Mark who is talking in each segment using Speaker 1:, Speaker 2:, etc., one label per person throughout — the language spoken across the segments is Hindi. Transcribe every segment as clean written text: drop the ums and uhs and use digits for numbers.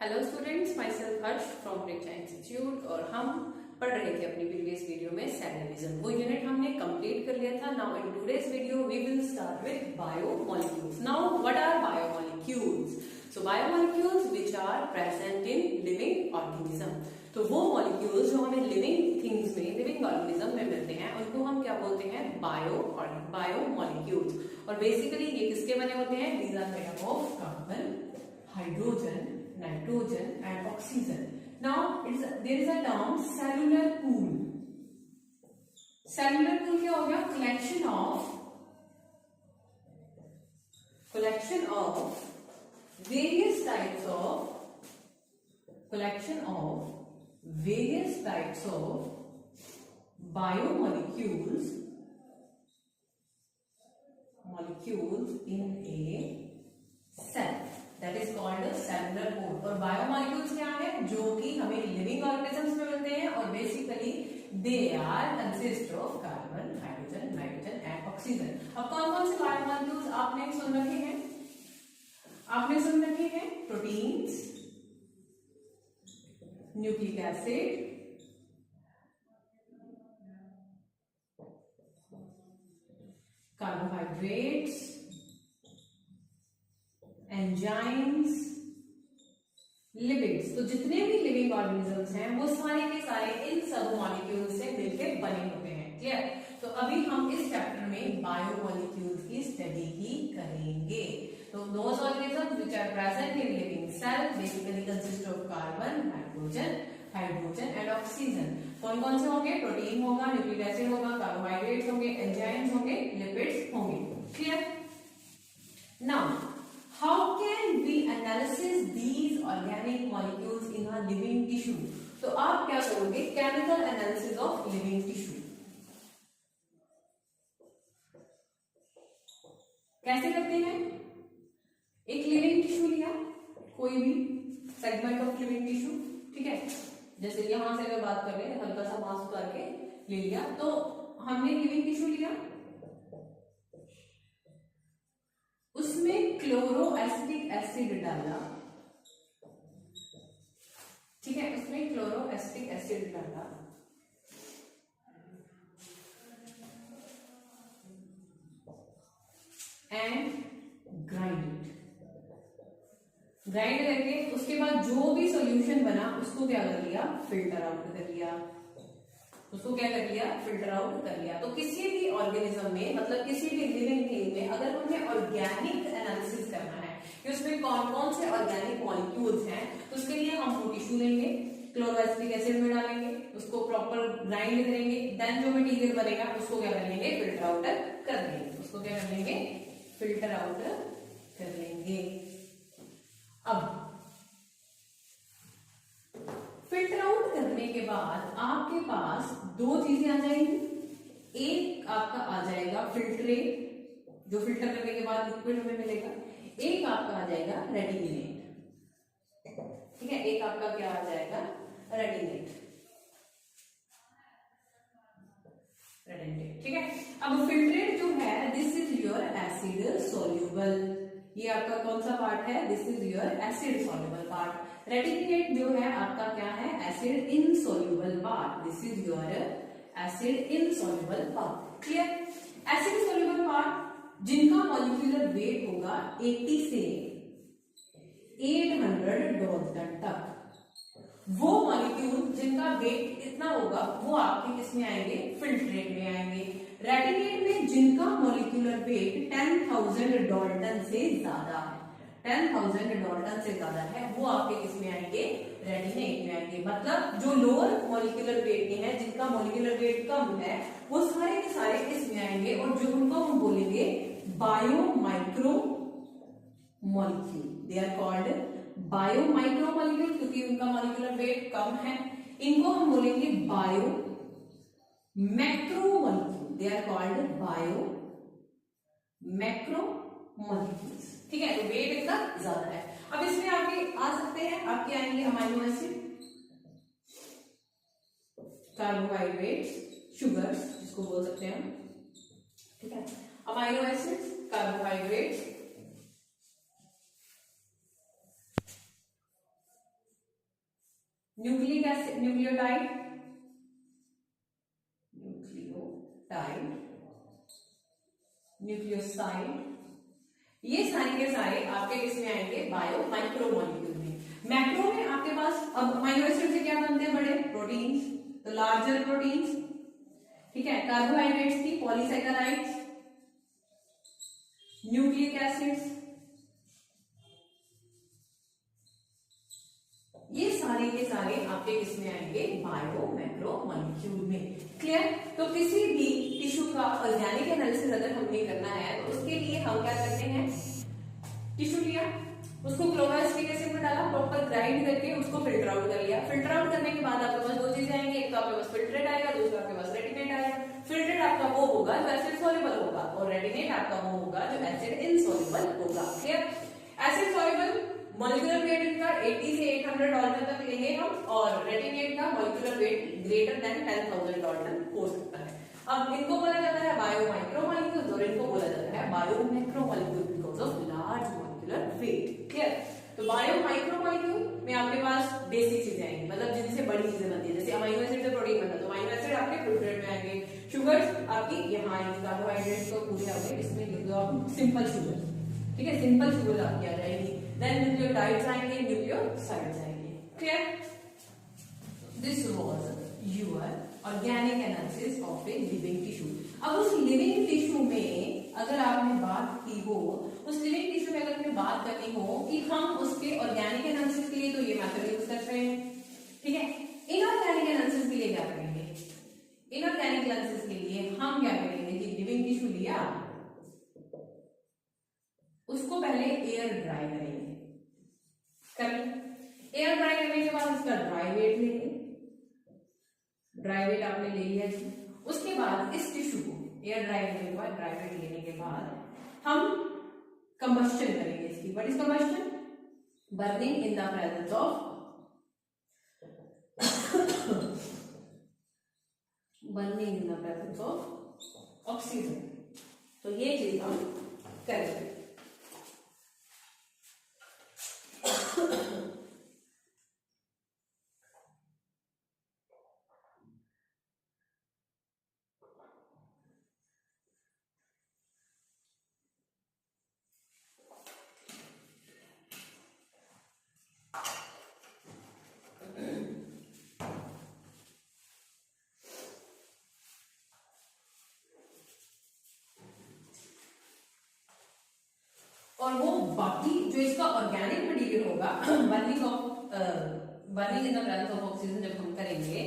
Speaker 1: Hello students, my self Harsh from Preksha institute. और हम पढ़ रहे थे अपनी प्रीवियस वीडियो में सेलुलरिज्म। वो यूनिट हमने कंप्लीट कर लिया था। Now in today's video we will start with biomolecules. Now what are biomolecules? So biomolecules which are present in living organism. तो वो मॉलिक्यूल्स जो हमें लिविंग थिंग्स में, लिविंग ऑर्गेनिज्म में मिलते हैं, उनको हम क्या बोलते हैं? बायोमोलिक्यूल्स। और बेसिकली ये किसके बने होते हैं? These are made up of carbon, hydrogen, nitrogen and oxygen. Now there is a term cellular pool. Cellular pool क्या हो गया? collection of various types of biomolecules in a cell. That is called a cellular pool. और बायोमोलिक्यूल्स क्या है? जो कि हमें लिविंग ऑर्गेनिजम्स में मिलते हैं और basically they are consist of carbon, hydrogen, nitrogen and oxygen. अब कौन कौन से बायोमोलिक्यूल्स आपने सुन रखे हैं? आपने सुन रखे हैं proteins, nucleic acid, carbohydrates, enzymes, lipids. तो जितने भी लिविंग ऑर्गेनिजम्स हैं वो सारे के सारे इन सब मॉलिक्यूल्स से मिलकर बने होते हैं। क्लियर? तो अभी हम इस चैप्टर में बायोमोलिक्यूल्स की स्टडी ही करेंगे। तो those organisms which are present in living cell basically consist of carbon, hydrogen and oxygen. कौन कौन से होंगे? प्रोटीन होगा, न्यूक्लिक एसिड होगा, कार्बोहाइड्रेट्स होंगे, एंजाइम्स होंगे, लिपिड्स होंगे। Clear? Now how can we analyze these organic molecules in a living tissue? तो आप क्या करोगे? Chemical analysis of living tissue. कैसे करते हैं? एक लिविंग टिश्यू लिया, कोई भी सेगमेंट ऑफ लिविंग टिश्यू, ठीक है। जैसे यहां से अगर बात कर रहे हैं, हल्का सा मांस उतार के ले लिया, तो हमने लिविंग टिश्यू लिया, उसमें क्लोरोएसिटिक एसिड डाला, ठीक है, उसमें क्लोरोएसिटिक एसिड डाला एंड ग्राइंड करके उसके बाद जो भी सॉल्यूशन बना उसको क्या कर लिया? फिल्टर आउट कर लिया। उसको क्या कर लिया? फिल्टर आउट कर लिया। तो किसी भी ऑर्गेनिज्म में, मतलब किसी भी लिविंग थिंग में अगर हमें ऑर्गेनिक एनालिसिस करना है कि उसमें कौन कौन से ऑर्गेनिक मॉलिक्यूल्स हैं, तो उसके लिए हम वो टिश्यू लेंगे, क्लोरोएसिटिक एसिड में डालेंगे, उसको प्रॉपर ग्राइंड करेंगे, देन जो मटेरियल बनेगा उसको क्या कर लेंगे? फिल्टर आउट कर लेंगे। उसको क्या कर लेंगे? फिल्टर आउट कर लेंगे। अब फिल्टर आउट करने के बाद आपके पास दो चीजें आ जाएंगी। एक आपका आ जाएगा फिल्ट्रेट, जो फिल्टर करने के बाद लिक्विड हमें मिलेगा। एक आपका आ जाएगा रेटिनेट, ठीक है। एक आपका क्या आ जाएगा? रेटिनेट, ठीक है। अब फिल्ट्रेट जो है, this is your acid soluble. ये आपका कौन सा पार्ट है? This is your acid soluble part. Retentate जो है आपका क्या है? Acid insoluble part. This is your acid insoluble part. Clear? Acid soluble part जिनका मॉलिक्यूलर वेट होगा 80 से 800 डाल्टन तक, वो मॉलिक्यूल जिनका वेट इतना होगा वो आपके किसमें आएंगे? फिल्ट्रेट में आएंगे। रेटिनेट में जिनका मॉलिक्यूलर वेट 10,000 डाल्टन से ज्यादा है, 10,000 डाल्टन से ज्यादा है, वो आपके किसमें आएंगे? रेटिनेट में आएंगे। मतलब जो लोअर मॉलिक्यूलर वेट के हैं, जिनका मॉलिक्यूलर वेट कम है, वो सारे के सारे इसमें आएंगे और जो उनको हम बोलेंगे bio micro molecule. They are called bio micro molecule, क्योंकि उनका मॉलिक्यूलर वेट कम है। इनको हम बोलेंगे bio macro molecule. They are called bio macro molecules, ठीक है। तो वेट इतना ज्यादा है। अब इसमें आगे आ सकते हैं, आपके आएंगे अमाइनो एसिड, कार्बोहाइड्रेट्स, शुगर्स जिसको बोल सकते हैं हम, ठीक है। Amino acids, carbohydrates, nucleic acid, nucleotide, nucleotide, nucleoside, ये सारे के सारे आपके किसमें आएंगे? बायो माइक्रोमोलिक्यूल में। मैक्रो में आपके पास अब अमीनो एसिड से क्या बनते हैं? बड़े प्रोटीन्स, तो लार्जर प्रोटीन्स, ठीक है। कार्बोहाइड्रेट्स की पॉलीसैकेराइड्स, न्यूक्लिक एसिड्स, ये सारे के सारे आपके किसमें आएंगे? बायो मैक्रोमोलिक्यूल में। क्लियर? तो किसी भी टिश्यू का ऑर्गेनिक एनालिसिस अगर हमने करना है तो उसके लिए हम क्या करते हैं? टिश्यू लिया, उसको क्लोराइड एसिड में डाला, प्रॉपर ग्राइंड करके उसको फिल्टर आउट कर लिया। फिल्टर आउट करने के बाद आपके पास दो चीजें आएंगी, एक तो आपके पास फिल्ट्रेट आएगा, दूसरा आपके पास रेटिनेट आएगा। फिल्ट्रेट आपका वो होगा जो एसिड सॉल्युबल होगा और रेटिनेट आपका वो होगा जो एसिड इनसॉल्युबल होगा। Clear? Acid soluble molecular weight इनका 80 से 800 डाल्टन तक लेंगे हम, और रेटिनेट का molecular weight greater than 10,000 Dalton हो सकता है। अब इनको बोला जाता है बायो माइक्रोमोलिक्यूल्स और इनको बोला जाता है bio macromolecule because of large molecular weight. Clear? तो बायो माइक्रोमोलिक्यूल में आपके पास बेसिक चीजें आएंगी, मतलब जिनसे बड़ी चीजें बनती है, जैसे अमीनो एसिड से प्रोटीन बनता है तो अमीनो एसिड आपके फिल्ट्रेट में आएंगे, शुगर्स आपकी यहाँ आएंगी, कार्बोहाइड्रेट्स तो पूरे आपके इसमें लिख दो आप सिंपल शुगर, ठीक है, सिंपल शुगर आपकी आ जाएगी। देन न्यूक्लियोटाइड्स आएंगे, न्यूक्लियोसाइड्स आएंगे। Clear? This was your organic analysis of a living tissue. अब उस लिविंग टिश्यू में अगर आपने बात की हो, उस लिविंग टिश्यू में अगर आपने बात करनी हो कि हम उसके ऑर्गेनिक एनालिसिस के लिए तो ये मेथड यूज कर रहे हैं, ठीक है। इनऑर्गेनिक एनालिसिस के लिए क्या करेंगे? इनऑर्गेनिक एनालिसिस के लिए हम क्या करेंगे कि लिविंग टिश्यू लिया, उसको पहले एयर ड्राई करेंगे। एयर ड्राई करने के बाद उसका ड्राई वेट लेंगे, ड्राई वेट आपने ले लिया जी। उसके बाद इस टिश्यू को एयर ड्राई करने के बाद, ड्राई वेट लेने के बाद हम कंबस्शन करेंगे इसकी। What is combustion? Burning in the presence of burning in the presence of oxygen. तो ये चीज हम करेंगे। और वो बाकी जो इसका ऑर्गेनिक मटेरियल होगा, burning in the presence of oxygen जब हम करेंगे,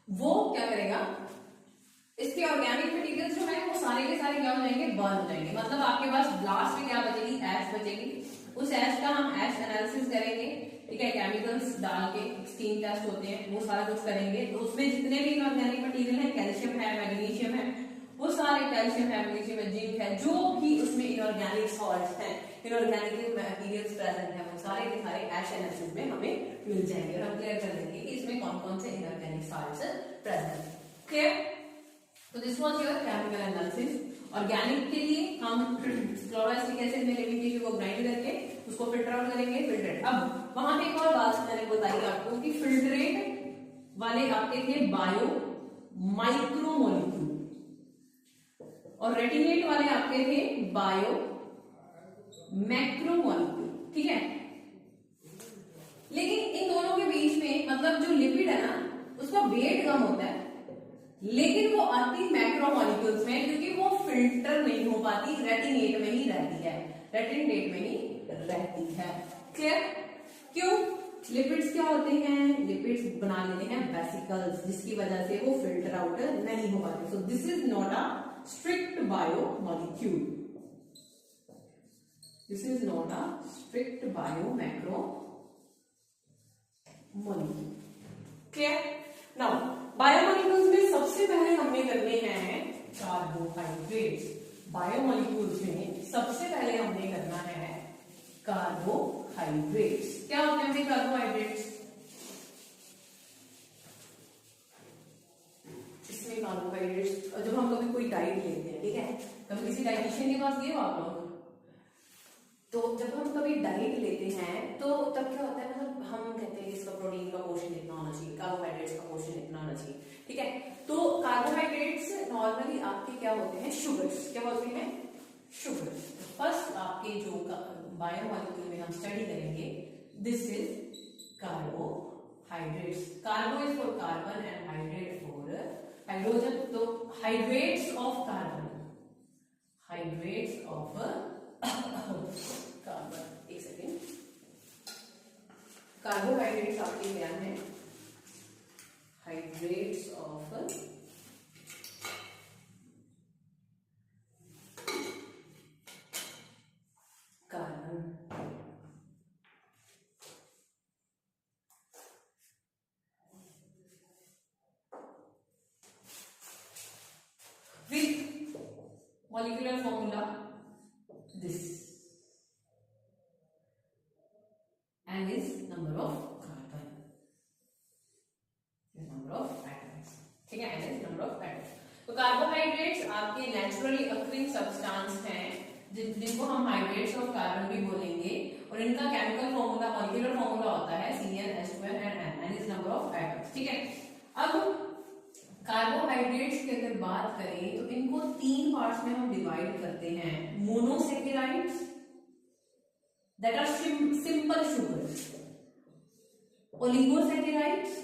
Speaker 1: वो क्या करेगा? इसके ऑर्गेनिक मटेरियल जो है वो सारे के सारे क्या हो जाएंगे? बर्न हो जाएंगे। मतलब आपके पास लास्ट में क्या बचेगी? ऐश बचेगी। उस ऐश का हम ऐश एनालिसिस करेंगे, ठीक है, केमिकल्स डाल के, स्टीम टेस्ट होते हैं, वो सारा कुछ करेंगे। तो उसमें जितने भी इनऑर्गेनिक मटेरियल है, कैल्शियम है, मैग्नीशियम है, वो सारे कैल्शियम है, मैग्नीशियम है, जिंक है, जो भी उसमें इनऑर्गेनिक सॉल्ट्स हैं, इनऑर्गेनिक मटेरियल्स प्रेजेंट है, वो सारे के सारे ऐश एनालिसिस में हमें मिल जाएंगे और हम क्लियर कर देंगे कि इसमें कौन कौन से इनऑर्गेनिक सॉल्ट्स प्रेजेंट है। क्लियर? तो this was your chemical analysis. Organic के लिए हम क्लोराइड एसिड में लिविंग टिश्यू को ग्राइंड करके उसको फिल्टर आउट करेंगे, फिल्ट्रेट। अब वहां पे एक और बात मैंने बताई आपको कि फिल्ट्रेट वाले आपके थे बायो माइक्रोमोलिक्यूल और रेटिनेट वाले आपके थे बायो मैक्रोमोलिक्यूल, ठीक है। लेकिन इन दोनों के बीच में मतलब जो लिपिड है ना, उसका वेट कम होता है, लेकिन वो आती मैक्रोमोलिक्यूल्स में, क्योंकि वो फिल्टर नहीं हो पाती, रेटिनेट में ही रहती है, रेटिनेट में ही रहती है। क्लियर? क्यों? लिपिड्स क्या होते हैं? लिपिड्स बना लेते हैं वेसिकल्स, जिसकी वजह से वो फिल्टर आउट नहीं हो पाते। So this is not a strict biomolecule. This is not a strict biomolecule. Clear? Now, biomolecules में सबसे पहले हमें करने हैं कार्बोहाइड्रेट्स। बायोमोलिक्यूल्स में सबसे पहले हमने करना है कार्बोहाइड्रेट्स। क्या होते हैं कार्बोहाइड्रेट्स? कार्बोहाइड्रेट्स जब हम कभी कोई डाइट लेते हैं, ठीक है, कभी किसी डाइटिशियन के पास गए हो आप लोग, तो जब हम कभी डाइट लेते हैं तो तब क्या होता है, मतलब हम कहते हैं इसका नॉर्मली आपके क्या होते हैं, शुगर्स, क्या होते हैं, शुगर्स। फर्स्ट आपके जो बायोमॉलिक्यूल में हम स्टडी करेंगे, this is carbohydrates. Carbo is for carbon and hydrate for hydrogen. तो hydrates of carbon, hydrates of carbon, एक सेकेंड, कार्बोहाइड्रेट्स आपके क्या है, hydrates of carbon. With molecular formula this, and is number of carbon, is number of atoms, ठीक है, and is number of atoms। तो कार्बोहाइड्रेट्स आपके नेचुरली अक्रिंग सब्सटेंस हैं जिनको हम हाइड्रेट्स ऑफ कार्बन भी बोलेंगे, और इनका केमिकल फॉर्मूला, मॉलिक्यूलर फॉर्मूला होता है CnH2n and N is number of atoms, ठीक है। अब कार्बोहाइड्रेट्स की अगर बात करें तो इनको 3 पार्ट्स में हम डिवाइड करते हैं, monosaccharides that are simple sugars, oligosaccharides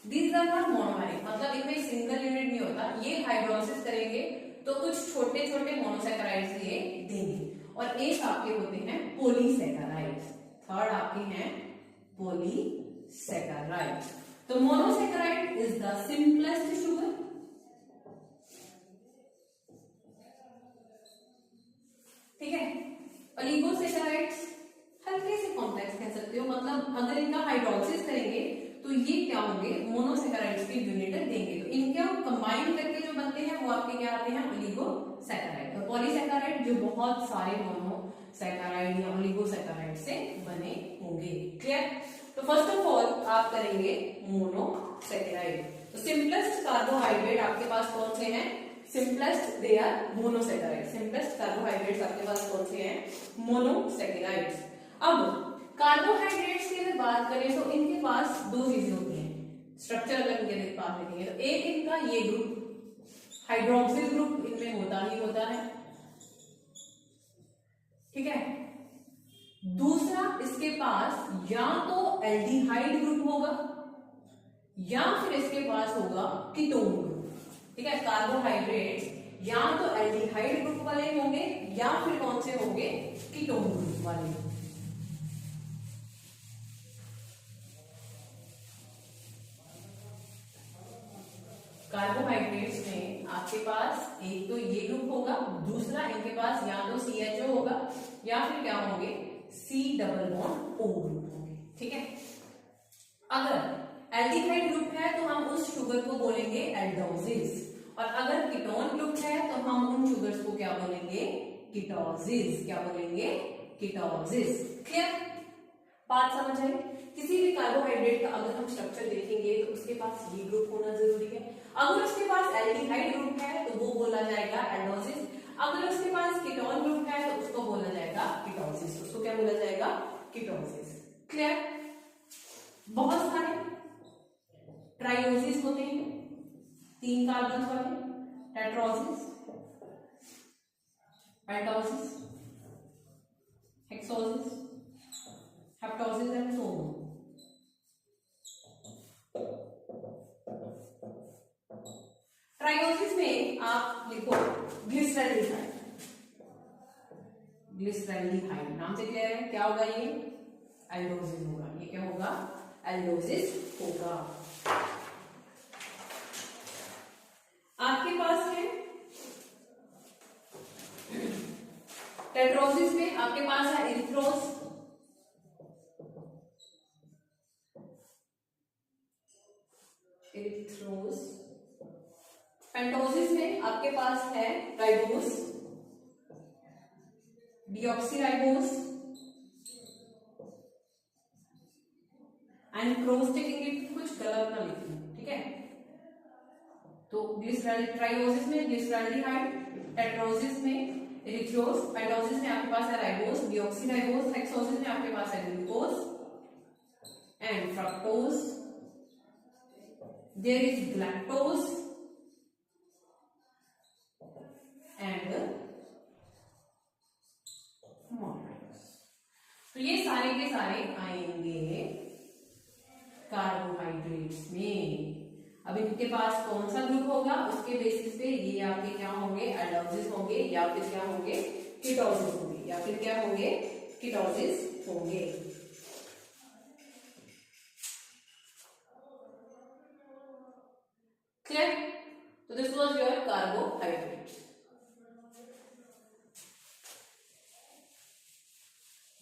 Speaker 1: these are not monomeric, मतलब इनमें सिंगल यूनिट नहीं होता, ये हाइड्रोलिसिस करेंगे तो कुछ छोटे छोटे मोनोसैकेराइड्स ये देंगे, और एक आपके होते हैं पॉलीसैकेराइड्स, थर्ड आपके हैं पॉलीसैकेराइड्स। तो monosaccharide is the simplest sugar, ठीक है। ओलिगोसैकेराइड्स हल्के से कॉम्प्लेक्स कह सकते हो, मतलब अगर इनका हाइड्रोलिसिस करेंगे तो ये क्या होंगे, मोनोसैकेराइड्स की यूनिट देंगे, तो इनके कंबाइन करके जो बनते हैं वो आपके क्या आते हैं, ओलिगोसैकेराइड। और पॉलीसैकेराइड जो बहुत सारे मोनोसैकेराइड या ओलिगोसैकेराइड से बने होंगे, क्लियर। तो फर्स्ट ऑफ ऑल आप करेंगे मोनोसैकेराइड। तो सिंपलेस्ट कार्बोहाइड्रेट आपके पास कौन से हैं, simplest they are monosaccharide, simplest carbohydrates आपके पास कौन से हैं, मोनोसैकेराइड्स। अब कार्बोहाइड्रेट्स की अगर बात करें तो इनके पास 2 चीजें होती हैं, स्ट्रक्चर अगर इनके पास देखेंगे तो एक इनका ये ग्रुप हाइड्रोक्सिल ग्रुप इनमें होता ही होता है, ठीक है। दूसरा इसके पास या तो एल्डिहाइड ग्रुप होगा या फिर इसके पास होगा कीटोन ग्रुप, ठीक है। कार्बोहाइड्रेट्स या तो एल्डिहाइड ग्रुप वाले होंगे या फिर कौन से होंगे, कीटोन ग्रुप वाले। कार्बोहाइड्रेट्स में आपके पास एक तो ये ग्रुप होगा, दूसरा इनके पास या तो CHO होगा या फिर क्या होंगे, C double bond O group होंगे, ठीक है। अगर एल्डिहाइड ग्रुप है तो हम उस शुगर को बोलेंगे एल्डोसिस, और अगर कीटोन ग्रुप है तो हम उन शुगर्स को क्या बोलेंगे, कीटोसिस, क्या बोलेंगे, कीटोसिस, क्लियर, बात समझ आई। किसी भी कार्बोहाइड्रेट का अगर हम स्ट्रक्चर देखेंगे तो उसके पास ये ग्रुप होना जरूरी है, अगर उसके पास एल्डिहाइड ग्रुप है तो वो बोला जाएगा एल्डोसिस, अगर उसके पास कीटोन ग्रुप है तो उसको बोला जाएगा कीटोसिस, उसको क्या बोला जाएगा, कीटोसिस, क्लियर। बहुत सारे ट्राइओसिस होते हैं, 3 कार्बन वाले, टेट्रोसिस, पेंटोसिस, हेक्सोसिस, हेप्टोसिस एंड सो ऑन। ट्राइओसिस में आप लिखो ग्लिसरैल्डिहाइड, ग्लिसरैल्डिहाइड नाम से क्लियर है, क्या होगा ये, एल्डोसिस होगा, ये क्या होगा, एल्डोसिस होगा। आपके पास है टेट्रोसिस में आपके पास है इरिथ्रोस, इरिथ्रोस। पेंटोसिस में आपके पास है ribose, deoxyribose, and cross checking कुछ गलत ना लिखना, ठीक है। तो ट्राइओसिस में ग्लिसरैल्डिहाइड, टेट्रोसिस में इरिथ्रोस, पेंटोसिस में आपके पास है राइबोस, डीऑक्सीराइबोस, हेक्सोसिस में आपके पास है glucose and fructose there is lactose and galactose. तो ये सारे के सारे आएंगे कार्बोहाइड्रेट्स में। अब इनके पास कौन सा ग्रुप होगा, उसके बेसिस पे ये आपके क्या होंगे, एल्डोसिस होंगे या फिर क्या होंगे, कीटोसिस होंगे, या फिर क्या होंगे, कीटोसिस होंगे। क्लियर? तो this was your carbohydrate.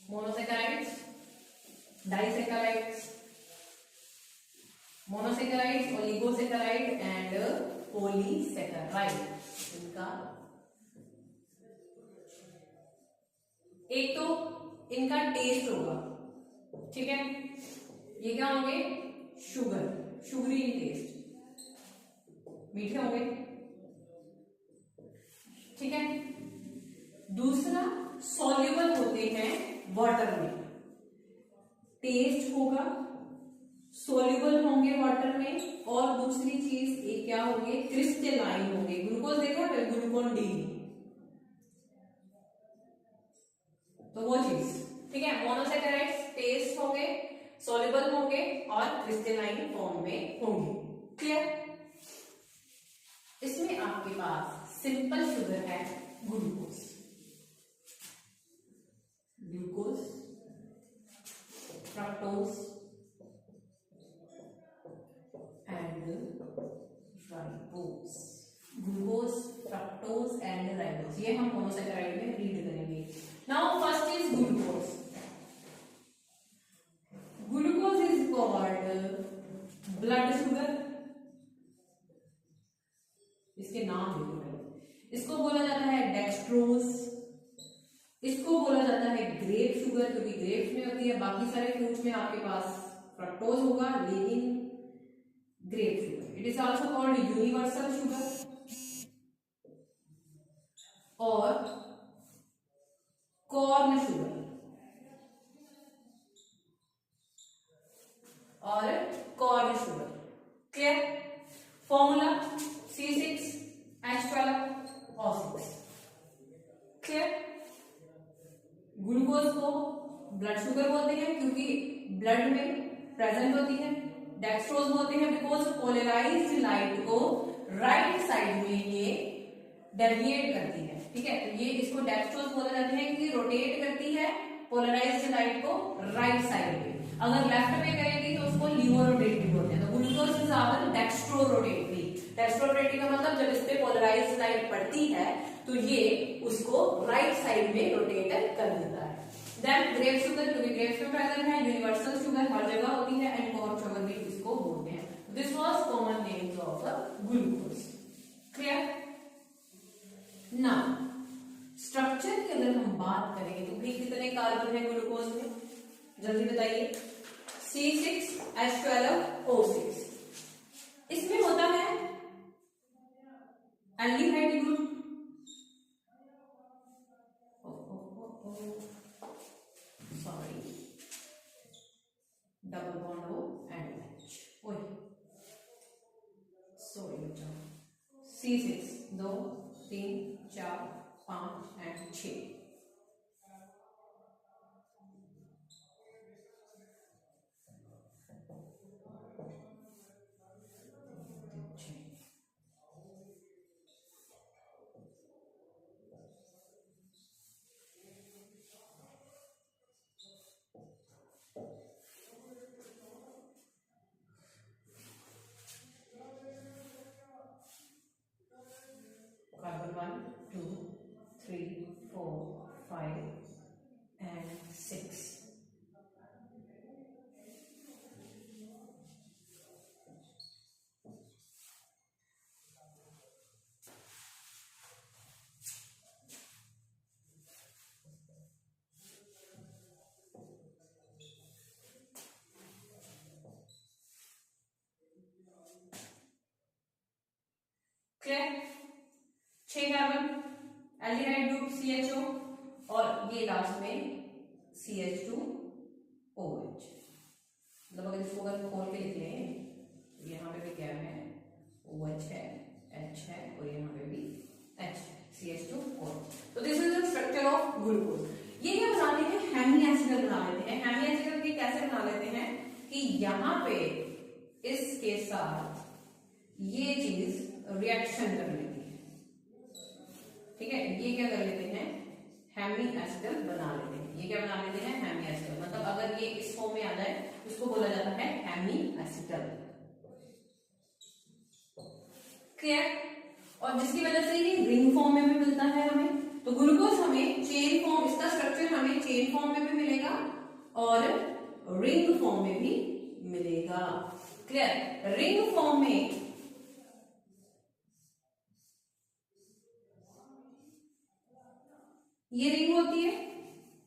Speaker 1: Monosaccharides, disaccharides, monosaccharides, oligosaccharide and polysaccharide. इनका एक तो इनका टेस्ट होगा, ठीक है, ये क्या होंगे, शुगर, शुगरी टेस्ट, मीठे होंगे, ठीक है। दूसरा सॉल्युबल होते हैं वाटर में, टेस्ट होगा, सॉल्युबल होंगे वाटर में, और दूसरी चीज ये क्या होंगे, क्रिस्टलाइन होंगे। ग्लूकोज देखा फिर ग्लूकोन डी, तो वो चीज, ठीक है। मोनोसेकेराइड्स टेस्ट होंगे, सॉल्युबल होंगे और क्रिस्टलाइन फॉर्म में होंगे। क्लियर? इसमें आपके पास सिंपल शुगर है glucose, glucose, fructose and ribose. Glucose, fructose and ribose, ये हम मोनोसेकेराइड में रीड करेंगे। Now first is glucose. Glucose is called blood sugar, इसके नाम देखो पहले। इसको बोला जाता है डेक्सट्रोज, इसको बोला जाता है ग्रेप शुगर, क्योंकि ग्रेप्स में होती है, बाकी सारे फ्रूट्स में आपके पास फ्रक्टोज होगा, लेकिन grape sugar. It is also called universal sugar और कॉर्न शुगर और corn sugar. Clear? Formula C6H12O6। Clear? Glucose को ब्लड शुगर बोलते हैं क्योंकि ब्लड में प्रेजेंट होती है। डेक्सट्रोज बोलते हैं बिकॉज पोलराइज्ड लाइट को राइट साइड में ये डेविएट करती है, ठीक है। तो ये इसको डेक्सट्रोज बोला जाता है क्योंकि रोटेट करती है पोलराइज्ड लाइट को राइट साइड में। अगर लेफ्ट में करेगी तो उसको लीवो रोटेटरी बोलते हैं। तो glucose is our dextrorotatory. Dextrorotatory का मतलब जब इस पे पोलराइज्ड लाइट पड़ती है तो ये उसको राइट साइड में रोटेट कर देता है। देन ग्रेप शुगर, क्योंकि ग्रेप्स में प्रेजेंट है, यूनिवर्सल शुगर हर जगह होती है, एंड कॉर्न शुगर भी इसको बोलते हैं। This was common names of glucose. Clear? Now structure की अगर हम बात करें तो भी कितने कार्बन है ग्लूकोज में, जल्दी बताइए। C6H12O6। इसमें होता है aldehyde group, sorry, double bond O and H, sorry बच्चों, C6 2 3 4 5 and 6। Carbon 1 2 3 4 5 and 6। Clear? 6 carbon, aldehyde group CHO और ये लास्ट में CH2OH। मतलब अगर इसको अगर खोल के लिख लें यहाँ पे भी क्या है, OH है, H है और यहाँ पे भी H है, CH2O। तो this is the structure of glucose. ये क्या बनाते हैं, हेमीएसिडल बना लेते हैं। हेमीएसिडल के कैसे बना लेते हैं कि यहाँ पे इसके साथ ये चीज रिएक्शन कर लेती है, ठीक है। ये क्या कर लेते हैं, हेमीएसिडल बना लेते हैं। ये क्या बना लेते हैं, हेमीएसिडल। मतलब अगर ये इस फॉर्म में आ जाए इसको बोला जाता है हेमीएसिडल, क्लियर। और जिसकी वजह से ये रिंग फॉर्म में भी मिलता है हमें। तो ग्लूकोज हमें चेन फॉर्म, इसका स्ट्रक्चर हमें चेन फॉर्म में भी मिलेगा और रिंग फॉर्म में भी मिलेगा, क्लियर। रिंग फॉर्म में ये रिंग होती है,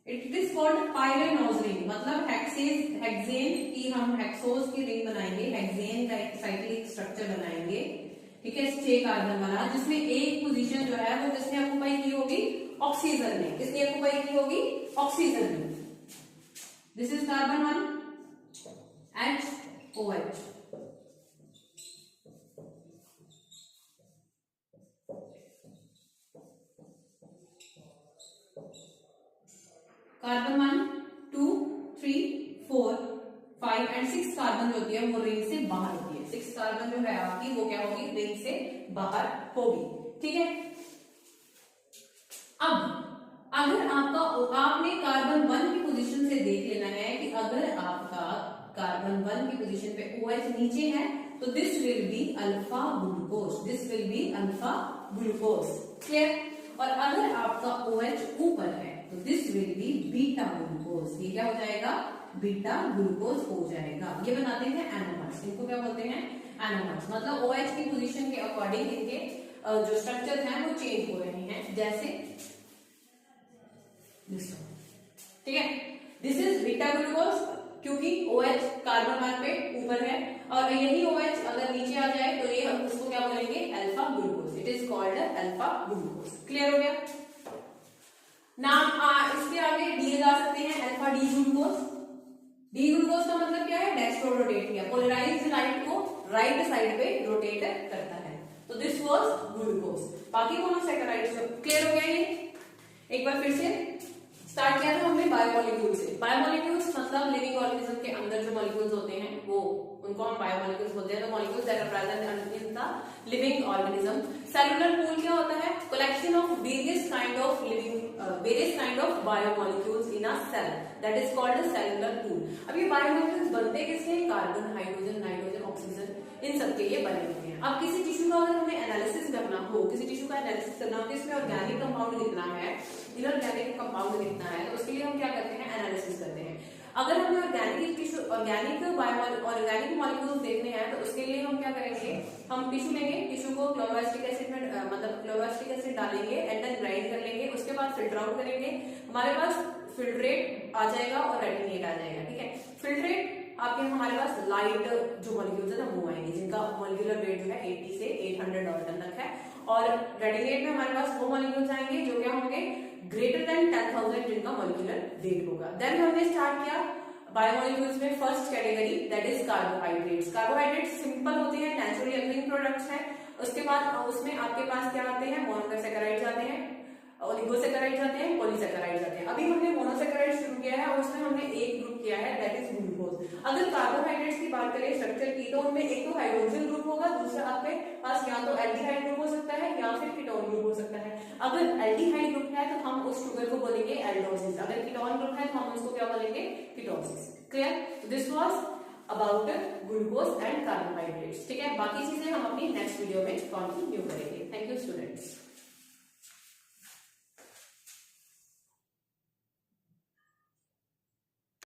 Speaker 1: इट इज कॉल्ड पाइरेनोज रिंग। मतलब हेक्सेन की हम हेक्सोज की रिंग बनाएंगे, हेक्सेन का एक साइक्लिक स्ट्रक्चर बनाएंगे, ठीक है, 6 कार्बन वाला, जिसमें एक पोजीशन जो है वो किसने ऑक्युपाई की होगी, ऑक्सीजन ने। किसने ऑक्युपाई की होगी, ऑक्सीजन ने। This is carbon 1, HOH। Carbon 1, 2, 3, 4, 5 and 6 carbon जो होती है वो रिंग से बाहर होती है। 6 कार्बन जो है आपकी वो क्या होगी, रिंग से बाहर होगी, ठीक है। अब अगर आपने कार्बन 1 की पोजीशन से देख लेना है कि अगर आपका कार्बन 1 की पोजीशन पे OH नीचे है तो this will be alpha glucose, this will be alpha glucose, clear. और अगर आपका OH ऊपर है तो this will be beta glucose. ये क्या हो जाएगा, बीटा ग्लूकोज हो जाएगा। ये बनाते हैं एनोमर्स। इनको क्या बोलते हैं, एनोमर्स। मतलब OH की पोजीशन के अकॉर्डिंग इनके जो स्ट्रक्चर हैं वो चेंज हो रहे हैं, जैसे ठीक है। दिस इज बीटा ग्लूकोज क्योंकि OH कार्बन 1 पे ऊपर है और यही OH अगर नीचे आ जाए तो ये हम उसको क्या बोलेंगे, alpha glucose. It is called alpha glucose, clear हो गया। नाम इसके आगे दिए जा सकते हैं alpha D glucose. D glucose का मतलब क्या है, डेस्ट्रो रोटेट किया, पोलराइज्ड लाइट को राइट साइड पे रोटेट करता है। तो दिस वाज ग्लूकोज। बाकी मोनोसैकेराइड्स क्लियर हो गया। ये एक बार फिर से स्टार्ट किया था हमने बायोमोलिक्यूल से। बायोमोलिक्यूल्स मतलब लिविंग ऑर्गेनिज्म के अंदर जो मॉलिक्यूल्स होते हैं वो उनको हम बायोमोलिक्यूल्स बोलते हैं। तो molecules that are present in the living organism. Cellular pool क्या होता है, collection of various kind of biomolecules in a cell, that is called a cellular pool. अब ये बायोमोलिक्यूल्स बनते किससे, कार्बन, हाइड्रोजन, नाइट्रोजन, ऑक्सीजन, इन सब के लिए बने होते हैं। अब किसी टिश्यू का अगर हमें एनालिसिस करना हो, किसी टिश्यू का एनालिसिस करना हो, इसमें ऑर्गेनिक कंपाउंड कितना है, इनऑर्गेनिक कंपाउंड कितना है, तो उसके लिए हम क्या करते हैं, एनालिसिस करते हैं। अगर हमें ऑर्गेनिक मॉलिक्यूल्स देखने हैं तो उसके लिए हम क्या करेंगे, हम टिश्यू लेंगे, टिश्यू को क्लोरोएस्टिक एसिड में मतलब क्लोरोएस्टिक एसिड डालेंगे एंड देन ग्राइंड कर लेंगे। उसके बाद फिल्टर आउट करेंगे, हमारे पास फिल्ट्रेट आ जाएगा और रेटिनेट आ जाएगा, ठीक है। फिल्ट्रेट आपके हमारे पास लाइट जो मॉलिक्यूल्स है ना वो आएंगे जिनका मॉलिक्यूलर वेट जो है 80 से 800 डाल्टन तक है। और रेटिनेट में हमारे पास वो मॉलिक्यूल्स आएंगे जो क्या होंगे, ग्रेटर देन 10,000 जिनका मॉलिक्यूलर वेट होगा। देन हमने स्टार्ट किया बायोमोलिक्यूल्स में first category that is carbohydrates. Carbohydrates simple होते हैं, नेचुरली अकरिंग प्रोडक्ट्स हैं। उसके बाद उसमें आपके पास क्या आते हैं, मोनोसैकेराइड्स आते हैं, ओलिगोसैकेराइड्स आते हैं, पॉलीसैकेराइड्स आते हैं। अभी हमने मोनोसैकेराइड्स शुरू किया है और उसमें हमने एक ग्रुप किया है दैट इज ग्लूकोज। अगर कार्बोहाइड्रेट्स की बात करें स्ट्रक्चर की तो उनमें एक तो हाइड्रोजन ग्रुप होगा, दूसरा आपके पास या तो एल्डिहाइड ग्रुप हो सकता है या फिर कीटोन ग्रुप हो सकता है। अगर एल्डिहाइड ग्रुप है तो हम उस शुगर को बोलेंगे एल्डोसिस, अगर कीटोन ग्रुप है तो हम उसको क्या बोलेंगे, ketosis, clear. This was about glucose and carbohydrates, ठीक है। बाकी चीजें हम अपनी नेक्स्ट वीडियो में कंटिन्यू करेंगे। Thank you students.